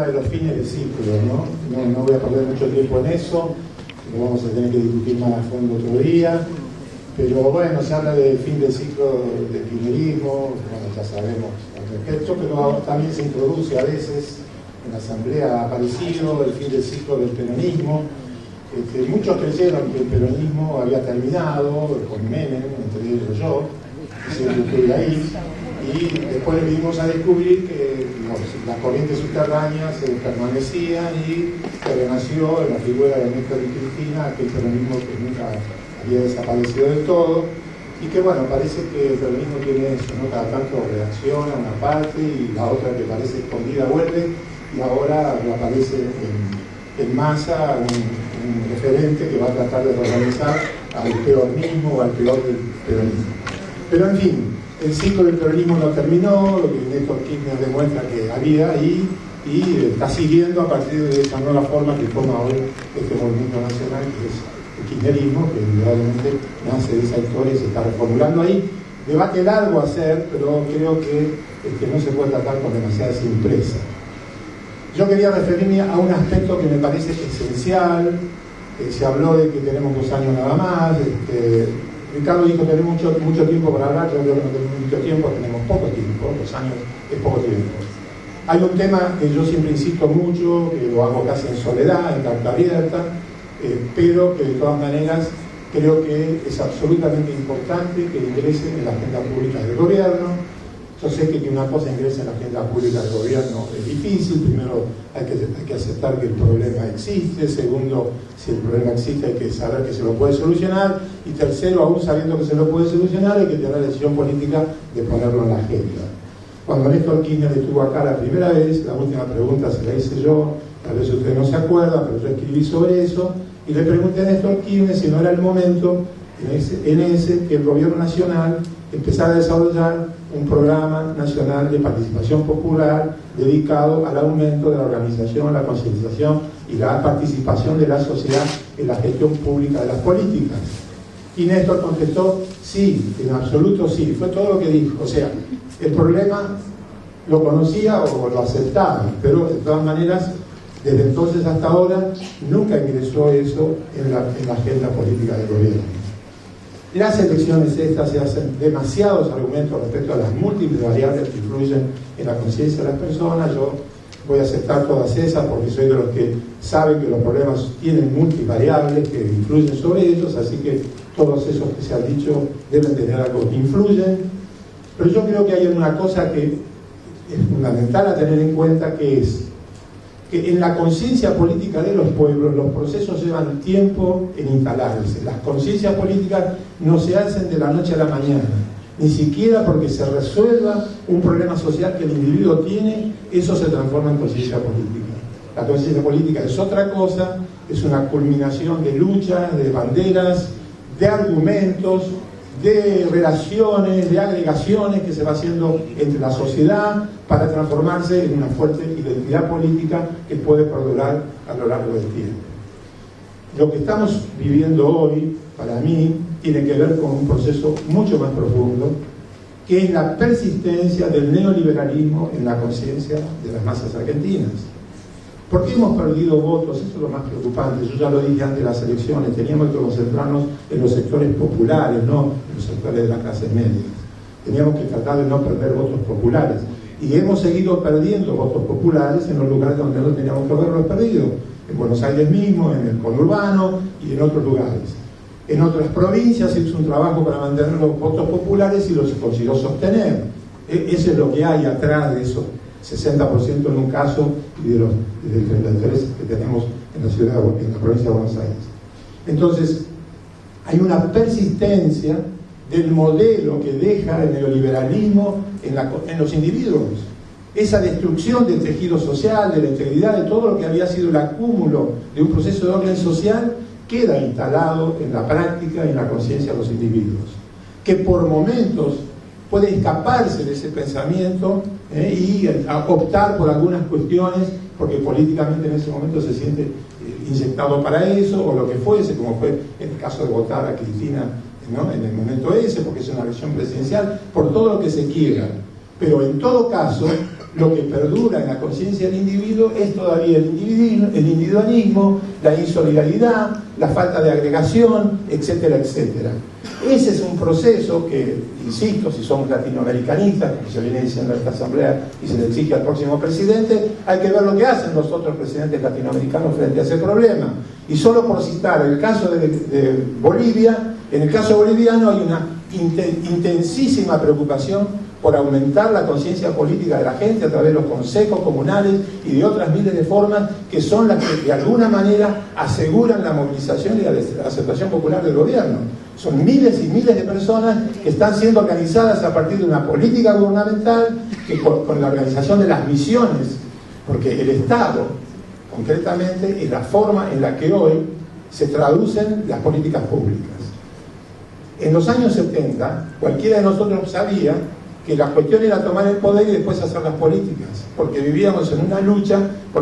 de los fines del ciclo, ¿no? No voy a perder mucho tiempo en eso, lo vamos a tener que discutir más a fondo otro día, pero bueno, se habla del fin del ciclo del kirchnerismo, bueno, ya sabemos al respecto, pero también se introduce a veces, en la asamblea ha aparecido el fin del ciclo del peronismo. Muchos creyeron que el peronismo había terminado, con Menem, entre ellos yo, siempre estuve ahí, y después vinimos a descubrir que las corrientes subterráneas permanecían y que renació en la figura de Néstor y Cristina aquel peronismo que nunca había desaparecido del todo, y que bueno, parece que el peronismo tiene eso, ¿no? Cada tanto reacciona una parte y la otra que parece escondida vuelve, y ahora aparece en masa un referente que va a tratar de reorganizar al peronismo o al peor del peronismo. Pero en fin, el ciclo del peronismo no terminó, lo que Néstor Kirchner demuestra que había ahí, y está siguiendo a partir de esa nueva forma que toma hoy este movimiento nacional, que es el kirchnerismo, que indudablemente nace de esa historia y se está reformulando ahí. Debate largo a hacer, pero creo que no se puede tratar con demasiada simpleza. Yo quería referirme a un aspecto que me parece esencial. Se habló de que tenemos 2 años nada más. Ricardo dijo que tenemos mucho tiempo para hablar. Yo creo que no tenemos mucho tiempo, tenemos poco tiempo. 2 años es poco tiempo. Hay un tema que yo siempre insisto mucho, que lo hago casi en soledad, en carta abierta, pero que de todas maneras creo que es absolutamente importante que ingrese en la agenda pública del gobierno. Yo sé que una cosa ingresa en la agenda pública del gobierno es difícil. Primero hay que aceptar que el problema existe. Segundo, si el problema existe hay que saber que se lo puede solucionar. Y tercero, aún sabiendo que se lo puede solucionar, hay que tener la decisión política de ponerlo en la agenda. Cuando Néstor Kirchner estuvo acá la primera vez, la última pregunta se la hice yo, tal vez ustedes no se acuerdan, pero yo escribí sobre eso, y le pregunté a Néstor Kirchner si no era el momento en ese que el gobierno nacional empezara a desarrollar un programa nacional de participación popular dedicado al aumento de la organización, la concientización y la participación de la sociedad en la gestión pública de las políticas. Y Néstor contestó, sí, en absoluto sí, fue todo lo que dijo. O sea, el problema lo conocía o lo aceptaba, pero de todas maneras, desde entonces hasta ahora, nunca ingresó eso en la agenda política del gobierno. Las elecciones estas se hacen demasiados argumentos respecto a las múltiples variables que influyen en la conciencia de las personas. Yo voy a aceptar todas esas porque soy de los que saben que los problemas tienen multivariables que influyen sobre ellos, así que todos esos que se han dicho deben tener algo que influyen. Pero yo creo que hay una cosa que es fundamental a tener en cuenta, que es que en la conciencia política de los pueblos los procesos llevan tiempo en instalarse. Las conciencias políticas no se hacen de la noche a la mañana, ni siquiera porque se resuelva un problema social que el individuo tiene, eso se transforma en conciencia política. La conciencia política es otra cosa, es una culminación de luchas, de banderas, de argumentos, de relaciones, de agregaciones que se va haciendo entre la sociedad para transformarse en una fuerte identidad política que puede perdurar a lo largo del tiempo. Lo que estamos viviendo hoy, para mí, tiene que ver con un proceso mucho más profundo, que es la persistencia del neoliberalismo en la conciencia de las masas argentinas. ¿Por qué hemos perdido votos? Eso es lo más preocupante. Yo ya lo dije antes de las elecciones, teníamos que concentrarnos en los sectores populares, no en los sectores de las clases medias. Teníamos que tratar de no perder votos populares. Y hemos seguido perdiendo votos populares en los lugares donde no teníamos que haberlos perdido. En Buenos Aires mismo, en el conurbano y en otros lugares. En otras provincias se hizo un trabajo para mantener los votos populares y los consiguió sostener. Eso es lo que hay atrás de eso. 60% en un caso y del 33% que tenemos en la ciudad, en la provincia de Buenos Aires. Entonces, hay una persistencia del modelo que deja el neoliberalismo en los individuos. Esa destrucción del tejido social, de la integridad, de todo lo que había sido el acúmulo de un proceso de orden social, queda instalado en la práctica y en la conciencia de los individuos, que por momentos puede escaparse de ese pensamiento y optar por algunas cuestiones porque políticamente en ese momento se siente inyectado para eso o lo que fuese, como fue en el caso de votar a Cristina, ¿no?, en el momento ese, porque es una elección presidencial, por todo lo que se quiera. Pero en todo caso, Lo que perdura en la conciencia del individuo es todavía el individualismo, la insolidaridad, la falta de agregación, etcétera, etcétera. Ese es un proceso que, insisto, si somos latinoamericanistas, como se viene diciendo en esta asamblea y se le exige al próximo presidente, hay que ver lo que hacen los otros presidentes latinoamericanos frente a ese problema. Y solo por citar el caso de Bolivia, en el caso boliviano hay una intensísima preocupación por aumentar la conciencia política de la gente a través de los consejos comunales y de otras miles de formas que son las que de alguna manera aseguran la movilización y la aceptación popular del gobierno. Son miles y miles de personas que están siendo organizadas a partir de una política gubernamental que con la organización de las misiones, porque el Estado concretamente es la forma en la que hoy se traducen las políticas públicas. En los años 70 cualquiera de nosotros sabía que la cuestión era tomar el poder y después hacer las políticas, porque vivíamos en una lucha por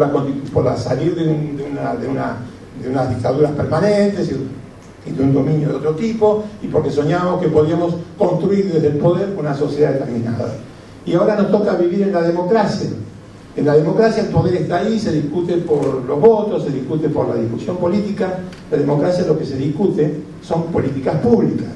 la salir de unas dictaduras permanentes y de un dominio de otro tipo, y porque soñábamos que podíamos construir desde el poder una sociedad determinada. Y ahora nos toca vivir en la democracia. En la democracia el poder está ahí, se discute por los votos, se discute por la discusión política. La democracia lo que se discute son políticas públicas.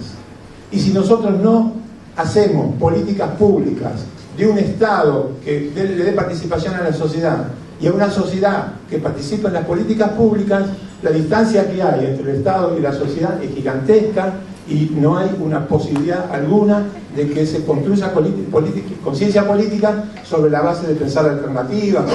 Y si nosotros no hacemos políticas públicas de un Estado que le dé participación a la sociedad y a una sociedad que participa en las políticas públicas, la distancia que hay entre el Estado y la sociedad es gigantesca y no hay una posibilidad alguna de que se construya conciencia política sobre la base de pensar alternativas,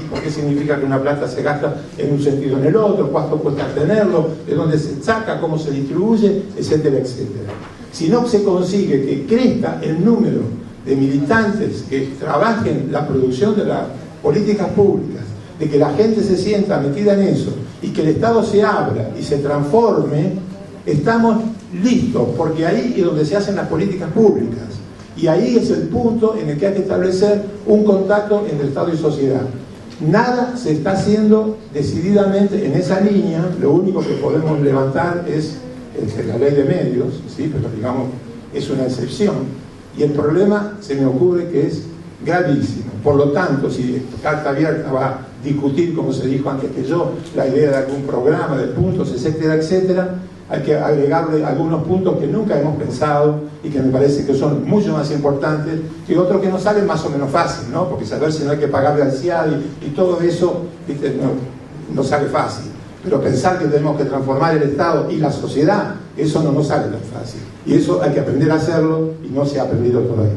por qué significa que una plata se gasta en un sentido o en el otro, cuánto cuesta tenerlo, de dónde se saca, cómo se distribuye, etcétera, etcétera. Si no se consigue que crezca el número de militantes que trabajen la producción de las políticas públicas, de que la gente se sienta metida en eso y que el Estado se abra y se transforme, estamos listos, porque ahí es donde se hacen las políticas públicas y ahí es el punto en el que hay que establecer un contacto entre Estado y sociedad. Nada se está haciendo decididamente en esa línea. Lo único que podemos levantar es la ley de medios, ¿sí? Pero digamos, es una excepción. Y el problema, se me ocurre que es gravísimo. Por lo tanto, si Carta Abierta va a discutir, como se dijo antes que yo, la idea de algún programa, de puntos, etcétera, etcétera, hay que agregarle algunos puntos que nunca hemos pensado y que me parece que son mucho más importantes que otros que nos salen más o menos fácil, ¿no? Porque saber si no hay que pagarle al CIAD y todo eso, ¿viste? No sale fácil. Pero pensar que tenemos que transformar el Estado y la sociedad, eso no nos sale tan fácil. Y eso hay que aprender a hacerlo y no se ha aprendido todavía.